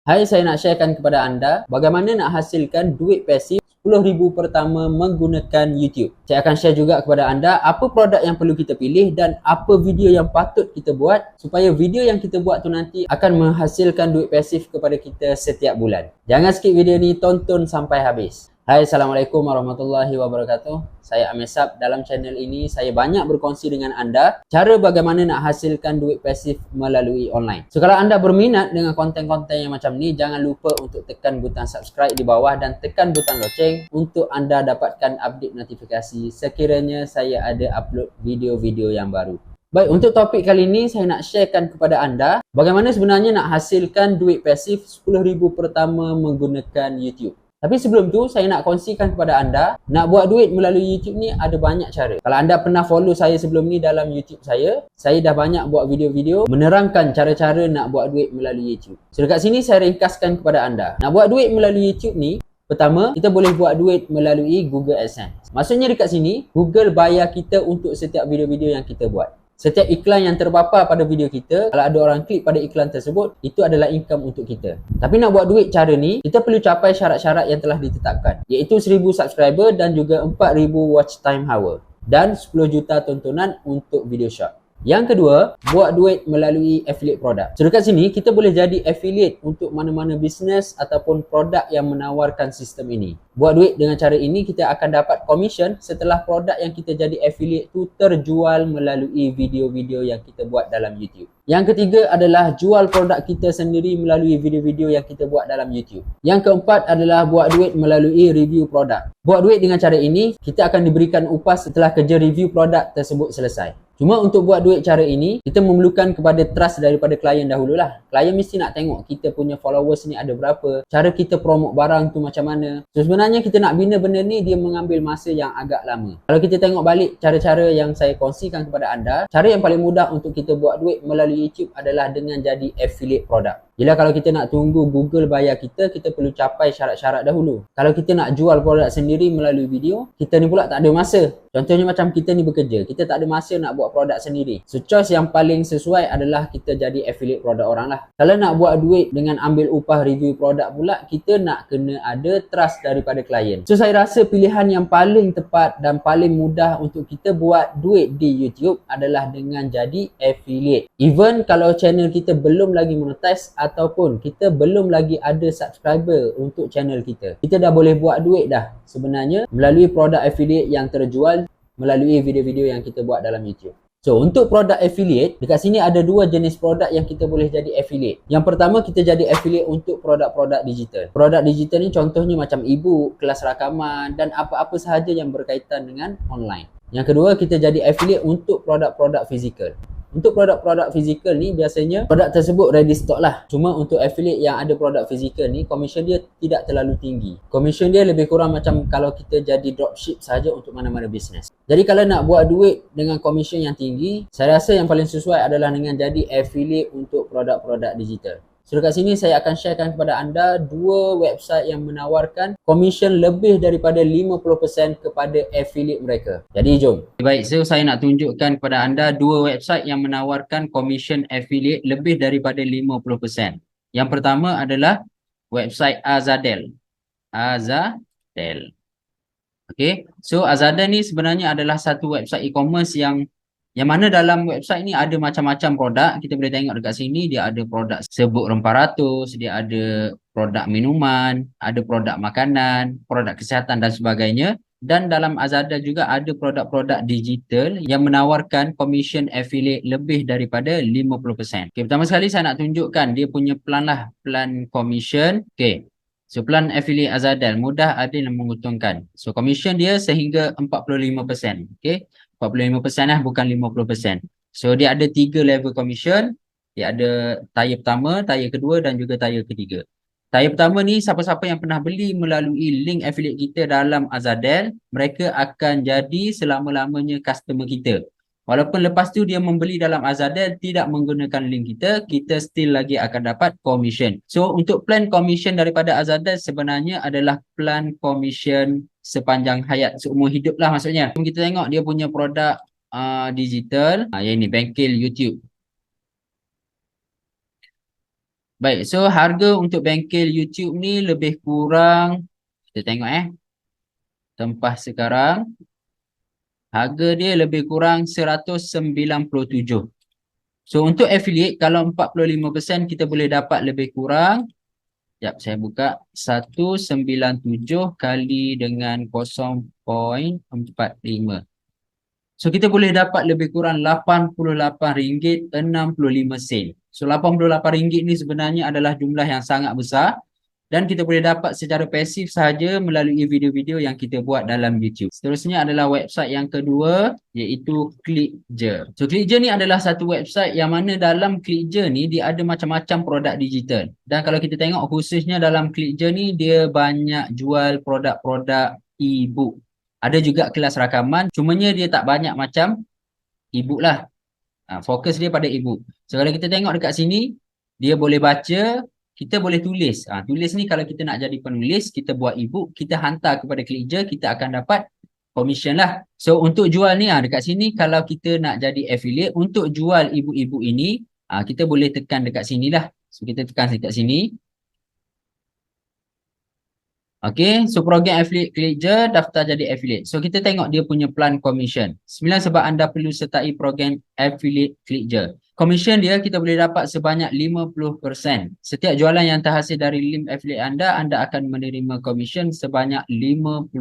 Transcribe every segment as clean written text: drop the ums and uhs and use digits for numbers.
Hai, saya nak sharekan kepada anda bagaimana nak hasilkan duit pasif 10,000 pertama menggunakan YouTube. Saya akan share juga kepada anda apa produk yang perlu kita pilih dan apa video yang patut kita buat supaya video yang kita buat tu nanti akan menghasilkan duit pasif kepada kita setiap bulan. Jangan skip video ni, tonton sampai habis. Hai, Assalamualaikum warahmatullahi wabarakatuh. Saya Amesap. Dalam channel ini saya banyak berkongsi dengan anda cara bagaimana nak hasilkan duit pasif melalui online. So kalau anda berminat dengan konten-konten yang macam ni, jangan lupa untuk tekan butang subscribe di bawah dan tekan butang loceng untuk anda dapatkan update notifikasi sekiranya saya ada upload video-video yang baru. Baik, untuk topik kali ini saya nak sharekan kepada anda bagaimana sebenarnya nak hasilkan duit pasif 10,000 pertama menggunakan YouTube. Tapi sebelum tu, saya nak kongsikan kepada anda, nak buat duit melalui YouTube ni ada banyak cara. Kalau anda pernah follow saya sebelum ni dalam YouTube saya dah banyak buat video-video menerangkan cara-cara nak buat duit melalui YouTube. So dekat sini saya ringkaskan kepada anda. Nak buat duit melalui YouTube ni, pertama, kita boleh buat duit melalui Google AdSense. Maksudnya dekat sini, Google bayar kita untuk setiap video-video yang kita buat. Setiap iklan yang terpapar pada video kita, kalau ada orang klik pada iklan tersebut, itu adalah income untuk kita. Tapi nak buat duit cara ni, kita perlu capai syarat-syarat yang telah ditetapkan, iaitu 1,000 subscriber dan juga 4,000 watch time hour dan 10 juta tontonan untuk video short. Yang kedua, buat duit melalui affiliate product. So dekat sini, kita boleh jadi affiliate untuk mana-mana bisnes ataupun produk yang menawarkan sistem ini. Buat duit dengan cara ini, kita akan dapat commission setelah produk yang kita jadi affiliate tu terjual melalui video-video yang kita buat dalam YouTube. Yang ketiga adalah jual produk kita sendiri melalui video-video yang kita buat dalam YouTube. Yang keempat adalah buat duit melalui review produk. Buat duit dengan cara ini, kita akan diberikan upah setelah kerja review produk tersebut selesai. Cuma untuk buat duit cara ini, kita memerlukan kepada trust daripada klien dahululah. Klien mesti nak tengok kita punya followers ni ada berapa, cara kita promote barang tu macam mana. So sebenarnya kita nak bina benda ni, dia mengambil masa yang agak lama. Kalau kita tengok balik cara-cara yang saya kongsikan kepada anda, cara yang paling mudah untuk kita buat duit melalui YouTube adalah dengan jadi affiliate produk. Bila kalau kita nak tunggu Google bayar kita perlu capai syarat-syarat dahulu. Kalau kita nak jual produk sendiri melalui video, kita ni pula tak ada masa. Contohnya macam kita ni bekerja, kita tak ada masa nak buat produk sendiri. So choice yang paling sesuai adalah kita jadi affiliate produk orang lah. Kalau nak buat duit dengan ambil upah review produk pula, kita nak kena ada trust daripada klien. So saya rasa pilihan yang paling tepat dan paling mudah untuk kita buat duit di YouTube adalah dengan jadi affiliate. Even kalau channel kita belum lagi monetize ataupun kita belum lagi ada subscriber untuk channel kita, kita dah boleh buat duit dah sebenarnya melalui produk affiliate yang terjual melalui video-video yang kita buat dalam YouTube. So untuk produk affiliate, dekat sini ada dua jenis produk yang kita boleh jadi affiliate. Yang pertama, kita jadi affiliate untuk produk-produk digital. Produk digital ni contohnya macam e-book, kelas rakaman dan apa-apa sahaja yang berkaitan dengan online. Yang kedua, kita jadi affiliate untuk produk-produk fizikal. Untuk produk-produk fizikal ni biasanya produk tersebut ready stock lah. Cuma untuk affiliate yang ada produk fizikal ni, commission dia tidak terlalu tinggi. Commission dia lebih kurang macam kalau kita jadi dropship saja untuk mana-mana bisnes. Jadi kalau nak buat duit dengan commission yang tinggi, saya rasa yang paling sesuai adalah dengan jadi affiliate untuk produk-produk digital. So dekat sini saya akan sharekan kepada anda dua website yang menawarkan commission lebih daripada 50% kepada affiliate mereka. Jadi jom. Baik, so saya nak tunjukkan kepada anda dua website yang menawarkan commission affiliate lebih daripada 50%. Yang pertama adalah website Azadel. Azadel. Okay, so Azadel ni sebenarnya adalah satu website e-commerce yang mana dalam website ni ada macam-macam produk. Kita boleh tengok dekat sini, dia ada produk serbuk rempah ratus, dia ada produk minuman, ada produk makanan, produk kesihatan dan sebagainya. Dan dalam Azadel juga ada produk-produk digital yang menawarkan commission affiliate lebih daripada 50%. Okay, pertama sekali saya nak tunjukkan dia punya plan lah, plan commission. Okay, so plan affiliate Azadel mudah, adil dan menguntungkan. So commission dia sehingga 45%. Okay, 45% lah, bukan 50%. So dia ada 3 level commission. Dia ada tier pertama, tier kedua dan juga tier ketiga. Tier pertama ni, siapa-siapa yang pernah beli melalui link affiliate kita dalam Azadel, mereka akan jadi selama-lamanya customer kita. Walaupun lepas tu dia membeli dalam Azadel tidak menggunakan link kita, kita still lagi akan dapat commission. So untuk plan commission daripada Azadel sebenarnya adalah plan commission sepanjang hayat, seumur hidup lah maksudnya. Kita tengok dia punya produk digital, yang ni bengkel YouTube. Baik, so harga untuk bengkel YouTube ni lebih kurang, kita tengok tempah sekarang, harga dia lebih kurang 197. So untuk affiliate, kalau 45% kita boleh dapat lebih kurang, sekejap saya buka, 197 kali dengan 0.45. So kita boleh dapat lebih kurang RM88.65. So RM88 ni sebenarnya adalah jumlah yang sangat besar dan kita boleh dapat secara pasif sahaja melalui video-video yang kita buat dalam YouTube. Seterusnya adalah website yang kedua, iaitu ClickJe. So ClickJe ni adalah satu website yang mana dalam ClickJe ni dia ada macam-macam produk digital. Dan kalau kita tengok khususnya dalam ClickJe ni dia banyak jual produk-produk e-book. Ada juga kelas rakaman, cumanya dia tak banyak macam e-book lah. Fokus dia pada e-book. So kalau kita tengok dekat sini, dia boleh baca, kita boleh tulis. Tulis ni kalau kita nak jadi penulis, kita buat e-book, kita hantar kepada ClickJe, kita akan dapat commission lah. So untuk jual ni dekat sini, kalau kita nak jadi affiliate, untuk jual e-book ini, kita boleh tekan dekat sini lah. So kita tekan dekat sini. Okay, so program affiliate ClickJe, daftar jadi affiliate. So kita tengok dia punya plan commission. 9 sebab anda perlu sertai program affiliate ClickJe. Commission dia kita boleh dapat sebanyak 50%. Setiap jualan yang terhasil dari link affiliate anda akan menerima commission sebanyak 50%.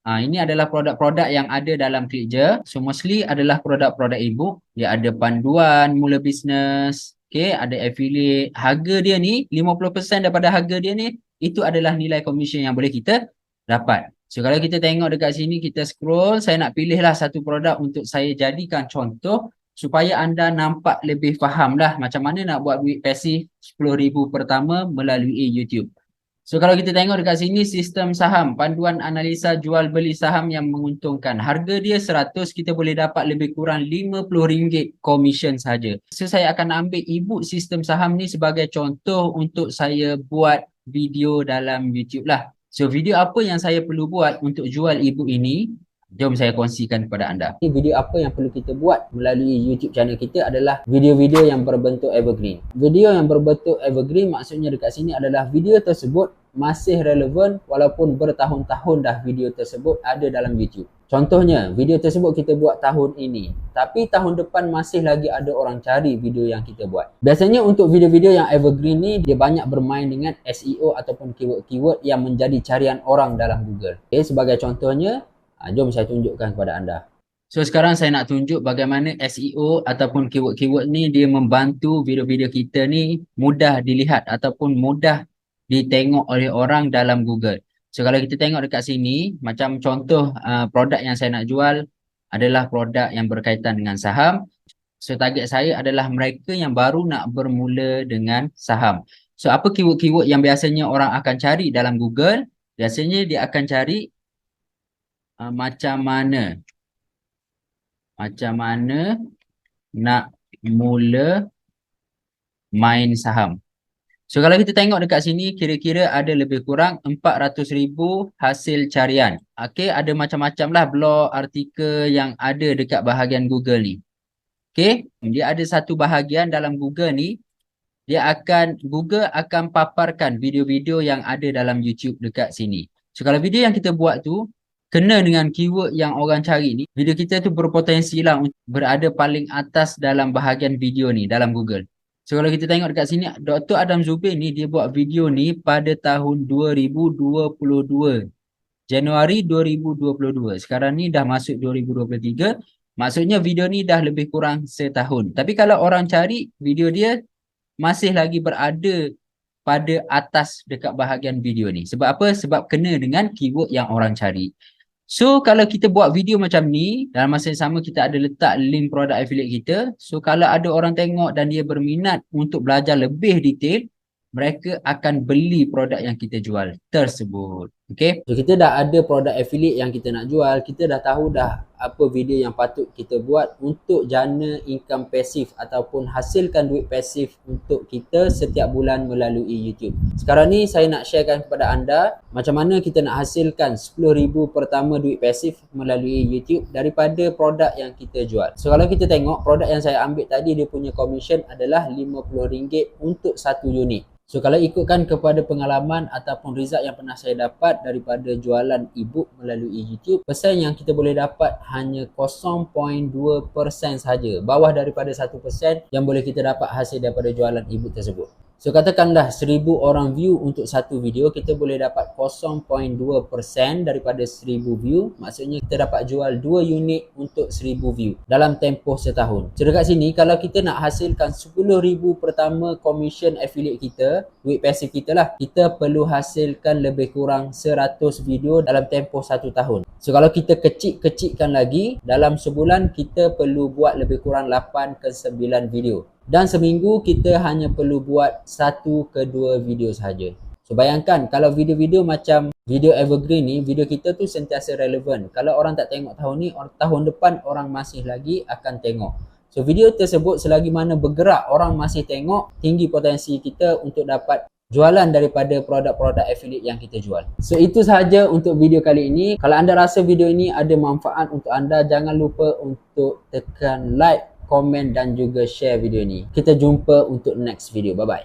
Ini adalah produk-produk yang ada dalam ClickJe. So mostly adalah produk-produk e-book. Dia ada panduan mula bisnes. Okay, ada affiliate. Harga dia ni, 50% daripada harga dia ni, itu adalah nilai komisen yang boleh kita dapat. So kalau kita tengok dekat sini, kita scroll, saya nak pilihlah satu produk untuk saya jadikan contoh supaya anda nampak lebih faham lah macam mana nak buat duit pasif RM10,000 pertama melalui YouTube. So kalau kita tengok dekat sini, sistem saham, panduan analisa jual beli saham yang menguntungkan. Harga dia 100, kita boleh dapat lebih kurang RM50 komisen saja. So saya akan ambil e-book sistem saham ni sebagai contoh untuk saya buat video dalam YouTube lah. So video apa yang saya perlu buat untuk jual e-book ini? Jom saya kongsikan kepada anda. Video apa yang perlu kita buat melalui YouTube channel kita adalah video-video yang berbentuk evergreen. Video yang berbentuk evergreen maksudnya dekat sini adalah video tersebut masih relevan walaupun bertahun-tahun dah video tersebut ada dalam YouTube. Contohnya, video tersebut kita buat tahun ini, tapi tahun depan masih lagi ada orang cari video yang kita buat. Biasanya untuk video-video yang evergreen ni, dia banyak bermain dengan SEO ataupun keyword-keyword yang menjadi carian orang dalam Google. Okay, sebagai contohnya, jom saya tunjukkan kepada anda. So sekarang saya nak tunjuk bagaimana SEO ataupun keyword-keyword ni dia membantu video-video kita ni mudah dilihat ataupun mudah ditengok oleh orang dalam Google. So kalau kita tengok dekat sini, macam contoh produk yang saya nak jual adalah produk yang berkaitan dengan saham. So target saya adalah mereka yang baru nak bermula dengan saham. So apa keyword-keyword yang biasanya orang akan cari dalam Google? Biasanya dia akan cari macam mana nak mula main saham. So kalau kita tengok dekat sini, kira-kira ada lebih kurang 400,000 hasil carian. Okay, ada macam-macam lah blog, artikel yang ada dekat bahagian Google ni. Okay, dia ada satu bahagian dalam Google ni, Google akan paparkan video-video yang ada dalam YouTube dekat sini. So kalau video yang kita buat tu kena dengan keyword yang orang cari ni, video kita tu berpotensi lah untuk berada paling atas dalam bahagian video ni dalam Google. So kalau kita tengok dekat sini, Dr. Adam Zubir ni dia buat video ni pada tahun 2022. Januari 2022. Sekarang ni dah masuk 2023. Maksudnya video ni dah lebih kurang setahun. Tapi kalau orang cari, video dia masih lagi berada pada atas dekat bahagian video ni. Sebab apa? Sebab kena dengan keyword yang orang cari. So kalau kita buat video macam ni, dalam masa yang sama kita ada letak link produk affiliate kita. So kalau ada orang tengok dan dia berminat untuk belajar lebih detail, mereka akan beli produk yang kita jual tersebut. Okay, so kita dah ada produk affiliate yang kita nak jual, kita dah tahu dah apa video yang patut kita buat untuk jana income pasif ataupun hasilkan duit pasif untuk kita setiap bulan melalui YouTube. Sekarang ni saya nak sharekan kepada anda macam mana kita nak hasilkan RM10,000 pertama duit pasif melalui YouTube daripada produk yang kita jual. So kalau kita tengok produk yang saya ambil tadi, dia punya commission adalah RM50 untuk satu unit. So kalau ikutkan kepada pengalaman ataupun result yang pernah saya dapat daripada jualan ebook melalui YouTube, persen yang kita boleh dapat hanya 0.2% sahaja, bawah daripada 1% yang boleh kita dapat hasil daripada jualan ebook tersebut. So katakanlah 1000 orang view untuk satu video, kita boleh dapat 0.2% daripada 1000 view, maksudnya kita dapat jual 2 unit untuk 1000 view dalam tempoh setahun. So dekat sini kalau kita nak hasilkan RM10,000 pertama commission affiliate kita, duit pasif kita lah, kita perlu hasilkan lebih kurang 100 video dalam tempoh 1 tahun. So kalau kita kecil-kecilkan lagi, dalam sebulan kita perlu buat lebih kurang 8 ke 9 video. Dan seminggu kita hanya perlu buat 1 ke 2 video sahaja. So bayangkan kalau video-video macam video evergreen ni, video kita tu sentiasa relevan. Kalau orang tak tengok tahun ni, tahun depan orang masih lagi akan tengok. So video tersebut selagi mana bergerak, orang masih tengok, tinggi potensi kita untuk dapat jualan daripada produk-produk affiliate yang kita jual. So itu sahaja untuk video kali ini. Kalau anda rasa video ini ada manfaat untuk anda, jangan lupa untuk tekan like, komen dan juga share video ni. Kita jumpa untuk next video. Bye bye.